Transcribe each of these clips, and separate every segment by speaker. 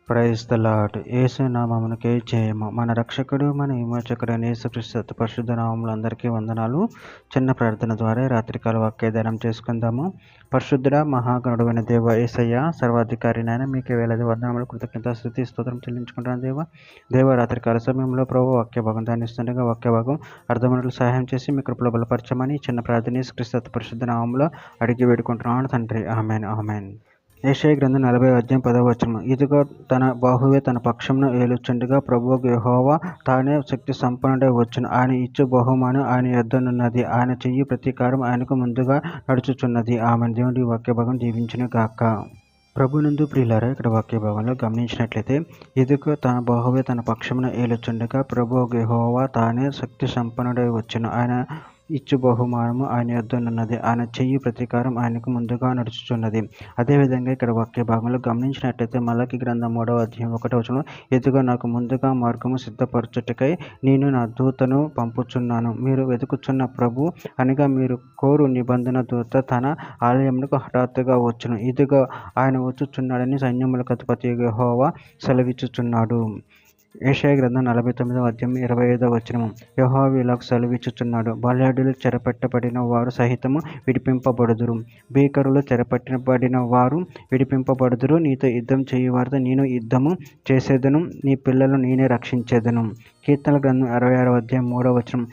Speaker 1: Praise the lord. యేసు నామమునకే జయము. మన రక్షకుడు మన విమోచకుడైన యేసుక్రీస్తు అతి పరిశుద్ధ నామములో అందరికీ వందనాలు. చిన్న ప్రార్థన ద్వారా రాత్రికాల వాక్యదానం చేసుకుందాము. పరిశుద్ధుడ మహాగణుడైన దేవ యేసయ్య సర్వాధికారి నాయన మీకే వేలాది వందనములు కృతజ్ఞత స్తుతి స్తోత్రం చెల్లించుకుంటాను దేవ రాత్రికాల సమయంలో ప్రభు వాక్య భాగం ధ్యానిస్తుండగా వాక్య భాగం అర్థమనులు సహాయం చేసి మీ కృపలో బలపరచమని చిన్న ప్రార్థన యేసుక్రీస్తు అతి పరిశుద్ధ నామములో అడిగి వేడుకుంటున్నాను తండ్రి. Amen amen. యెషయా గ్రంథం 40వ అధ్యాయం 10వ వచనం. ఇదిగో తన బాహువే తన పక్షమును ఏలుచుండగా ప్రభువు యెహోవా తానే శక్తి సంపన్నుడై వచ్చును. ఆయన ఇచ్చు బహుమానం ఆయన యొద్దనున్నది. ఆయన చెయ్యి ప్రతీకారం ఆయనకు ముందుగా నడుచుచున్నది. ఆమెను. దేవుడి వాక్య భాగం దీవించును గాక. ప్రభునందు ప్రియులారా, ఇక్కడ వాక్య భాగంలో గమనించినట్లయితే ఇదిగో తన బాహువే తన పక్షమును ఏలుచుండగా ప్రభువు యెహోవా తానే శక్తి సంపన్నుడై వచ్చును. ఆయన ఇచ్చు బహుమానము ఆయన యొద్దనున్నది. ఆయన చెయ్యి ప్రతీకారం ఆయనకు ముందుగా నడుచుచున్నది. అదేవిధంగా ఇక్కడ వాక్య భాగంలో గమనించినట్లయితే మలాకి గ్రంథం 3వ అధ్యాయం 1వ వచనం, ఇదిగో నాకు ముందుగా మార్గము సిద్ధపరచుటకై నేను నా దూతను పంపుచున్నాను. మీరు వెతుకుచున్న ప్రభు అనగా మీరు కోరు నిబంధన దూత తన ఆలయమునకు హఠాత్తుగా వచ్చును. ఇదిగో ఆయన వచ్చుచున్నాడని సైన్యములకు అధిపతి యెహోవా సెలవిచ్చుచున్నాడు. యెషయా గ్రంథం 49వ అధ్యాయం 25వ వచనము. యెహోవా ఇలాగ సెలవిచ్చుచున్నాడు, బలాఢ్యులు చెరపట్టబడిన వారు సహితము విడిపింపబడుదురు. భీకరులు చెరపట్టబడిన వారు విడిపింపబడుదురు. నీతో యుద్ధం చేయువారితో నేను యుద్ధము చేసేదను, నీ పిల్లలను నేనే రక్షించేదను. కీర్తనల గ్రంథం 66వ అధ్యాయం 3వ వచనం.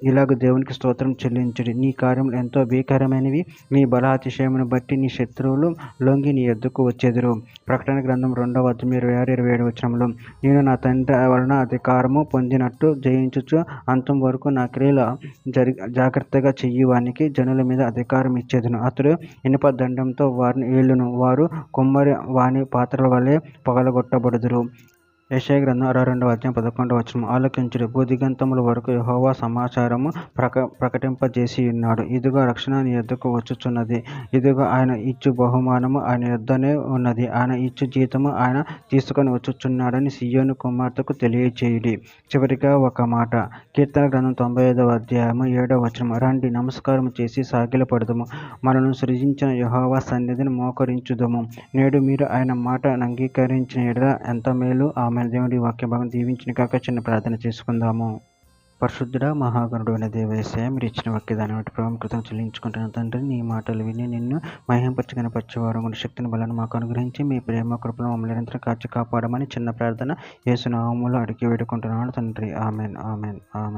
Speaker 1: ఇలాగ దేవునికి స్తోత్రం చెల్లించుడి. నీ కార్యములు ఎంతో భీకరమైనవి. నీ బలాతిశయమును బట్టి నీ శత్రువులు లొంగి నీ ఎద్దుకు వచ్చేదురు. ప్రకటన గ్రంథం 2వ అధ్యాయం 26-27 వచనంలో, నేను నా తండ్రి వలన అధికారము పొందినట్టు జయించుచు అంతం వరకు నా క్రియలు జాగ్రత్తగా చెయ్యువానికి జనుల మీద అధికారం ఇచ్చేదను. అతడు ఇనుప దండంతో వారిని ఏలును. వారు కుమ్మరి వాని పాత్రల వలె పగలగొట్టబడుదురు. యెషయా గ్రంథం 62వ అధ్యాయం 11వ వచనం. ఆలకించుడి, భూదిగంతముల వరకు యెహోవా సమాచారము ప్రకటింపజేసి ఉన్నాడు. ఇదిగో రక్షణ నీ యొద్దకు వచ్చుచున్నది. ఇదిగో ఆయన ఇచ్చు బహుమానము ఆయన యొద్దనే ఉన్నది. ఆయన ఇచ్చు జీతము ఆయన తీసుకొని వచ్చుచున్నాడని సీయోను కుమార్తెకు తెలియచేయుడి. చివరిగా ఒక మాట. కీర్తన గ్రంథం 95వ అధ్యాయము 7వ వచనం. రండి, నమస్కారం చేసి సాగిలపడదుము, మనను సృజించిన యెహోవా సన్నిధిని మోకరించుదము. నేడు మీరు ఆయన మాట అంగీకరించిన యెడల ఎంత మేలు. ఆమె. దేవుడి వాక్య భాగం దీవించిన కాక. చిన్న ప్రార్థన చేసుకుందాము. పరిశుద్ధుడా మహాగణుడు అయిన దేవ యేసయ్య, మీరు ఇచ్చిన వాక్యదాన్ని బట్టి ప్రభు కృతం చెల్లించుకుంటున్న తండ్రి, నీ మాటలు విని నిన్ను మహింపరచగన పచ్చేవారు కూడా శక్తిని బలను మాకు అనుగ్రహించి మీ ప్రేమ కృపను మమ్మల్ని నిరంతరం కాచి కాపాడమని చిన్న ప్రార్థన యేసు నామములో అడిగి వేడుకుంటున్నాను తండ్రి. Amen amen amen.